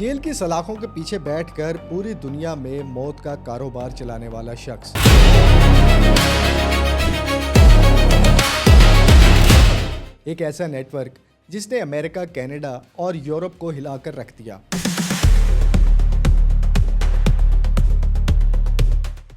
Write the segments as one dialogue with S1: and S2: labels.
S1: Jail की सलाखों के पीछे बैठकर पूरी दुनिया में मौत का कारोबार चलाने वाला शख्स। एक ऐसा नेटवर्क जिसने अमेरिका, कनाडा और यूरोप को हिलाकर रख दिया।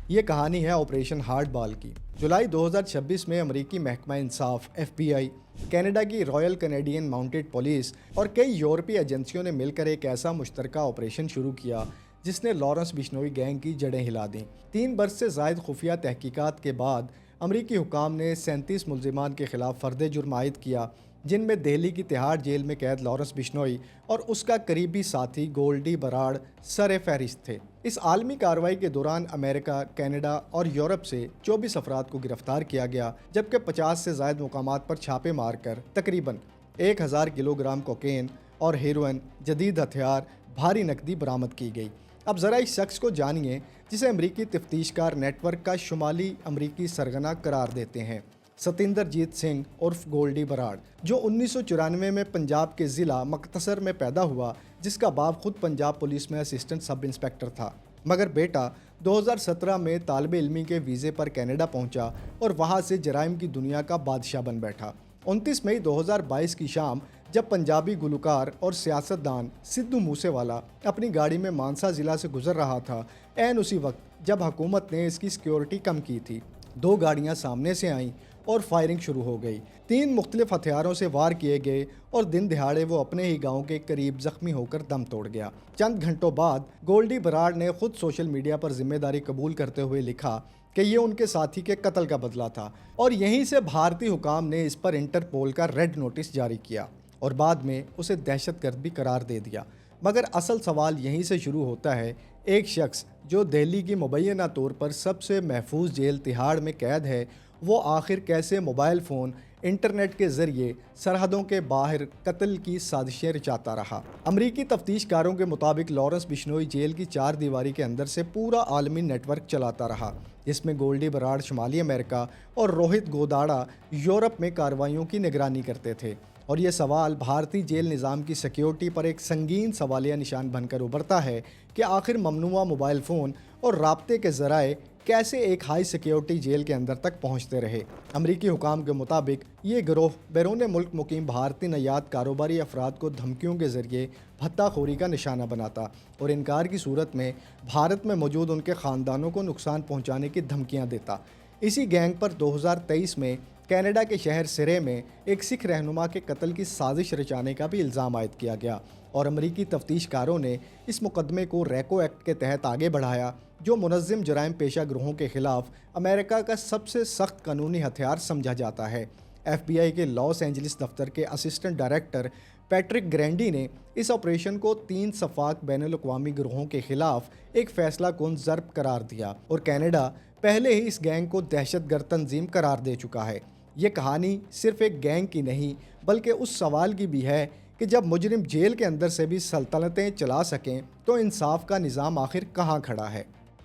S1: ये कहानी है ऑपरेशन हार्डबॉल की। जुलाई 2026 में अमेरिकी महकमा इंसाफ FBI, कनाडा की रॉयल कैनेडियन माउंटेड पुलिस और कई यूरोपीय एजेंसियों ने मिलकर एक ऐसा मुश्तरका ऑपरेशन शुरू किया जिसने लॉरेंस बिश्नोई गैंग की जड़ें हिला दीं। 3 बरस से ज़ायद खुफिया तहकीकात के बाद अमरीकी हुकाम ने 37 मुल्जिमान के खिलाफ फ़र्द जुर्म आयद किया, जिनमें दिल्ली की तिहाड़ जेल में कैद लॉरेंस बिश्नोई और उसका करीबी साथी गोल्डी बराड़ सर फहरिस्त थे। इस आलमी कार्रवाई के दौरान अमेरिका, कनाडा और यूरोप से 24 अफराद को गिरफ्तार किया गया, जबकि 50 से ज़ायद मुकामात पर छापे मारकर तकरीबन 1000 किलोग्राम कोकेन और हेरोइन, जदीद हथियार, भारी नकदी बरामद की गई। अब ज़रा इस शख्स को जानिए जिसे अमरीकी तफ्तीशकार नेटवर्क का शुमाली अमरीकी सरगना करार देते हैं। सतिंदरजीत सिंह उर्फ गोल्डी बराड़, जो 1994 में पंजाब के ज़िला मकतसर में पैदा हुआ, जिसका बाप खुद पंजाब पुलिस में असिस्टेंट सब इंस्पेक्टर था, मगर बेटा 2017 में तालिब इल्मी के वीज़े पर कनाडा पहुंचा और वहां से जराइम की दुनिया का बादशाह बन बैठा। 29 मई 2022 की शाम जब पंजाबी गुलकार और सियासतदान सिद्धू मूसेवाला अपनी गाड़ी में मानसा ज़िला से गुजर रहा था, ऐन उसी वक्त जब हुकूमत ने इसकी सिक्योरिटी कम की थी, 2 गाड़ियां सामने से आईं और फायरिंग शुरू हो गई। 3 मुख्तलिफ हथियारों से वार किए गए और दिन दिहाड़े वो अपने ही गांव के करीब जख्मी होकर दम तोड़ गया। चंद घंटों बाद गोल्डी बराड़ ने खुद सोशल मीडिया पर जिम्मेदारी कबूल करते हुए लिखा कि ये उनके साथी के कत्ल का बदला था, और यहीं से भारतीय हुकाम ने इस पर इंटरपोल का रेड नोटिस जारी किया और बाद में उसे दहशतगर्द भी करार दे दिया। मगर असल सवाल यहीं से शुरू होता है। एक शख्स जो दिल्ली की मुबैना तौर पर सबसे महफूज जेल तिहाड़ में कैद है, वो आखिर कैसे मोबाइल फ़ोन, इंटरनेट के ज़रिए सरहदों के बाहर कत्ल की साजिशें रचाता रहा। अमरीकी तफ्तीशकारों के मुताबिक लॉरेंस बिश्नोई जेल की 4 दीवारी के अंदर से पूरा आलमी नेटवर्क चलाता रहा, जिसमें गोल्डी बराड़ शुमाली अमेरिका और रोहित गोदाड़ा यूरोप में कार्रवाइयों की निगरानी करते थे। और ये सवाल भारतीय जेल निज़ाम की सिक्योरिटी पर एक संगीन सवालिया निशान बनकर उभरता है कि आखिर ममनुआ मोबाइल फ़ोन और राब्ते के ज़राए कैसे एक हाई सिक्योरिटी जेल के अंदर तक पहुंचते रहे। अमरीकी हुकाम के मुताबिक ये गिरोह बैरून मुल्क मुकीम भारतीय नयाद कारोबारी अफराद को धमकियों के ज़रिए भत्ताखोरी का निशाना बनाता और इनकार की सूरत में भारत में मौजूद उनके ख़ानदानों को नुकसान पहुँचाने की धमकियाँ देता। इसी गैंग पर 2023 में कनाडा के शहर सिरे में एक सिख रहनुमा के कत्ल की साजिश रचाने का भी इल्ज़ाम आयद किया गया और अमरीकी तफ्तीशकारों ने इस मुकदमे को रैको एक्ट के तहत आगे बढ़ाया, जो मुनज़्ज़म जराइम पेशा ग्रोहों के ख़िलाफ़ अमेरिका का सबसे सख्त कानूनी हथियार समझा जाता है। FBI के लॉस एंजलिस दफ्तर के असिस्टेंट डायरेक्टर पैट्रिक ग्रैंडी ने इस ऑपरेशन को 3 सफ़ाक बैनुल-अक़वामी गिरोहों के ख़िलाफ़ एक फ़ैसला कुन ज़र्ब करार दिया और कनाडा पहले ही इस गैंग को दहशतगर्द तंजीम करार दे चुका है। ये कहानी सिर्फ एक गैंग की नहीं, बल्कि उस सवाल की भी है कि जब मुजरिम जेल के अंदर से भी सल्तनतें चला सकें तो इंसाफ का निज़ाम आखिर कहाँ खड़ा है।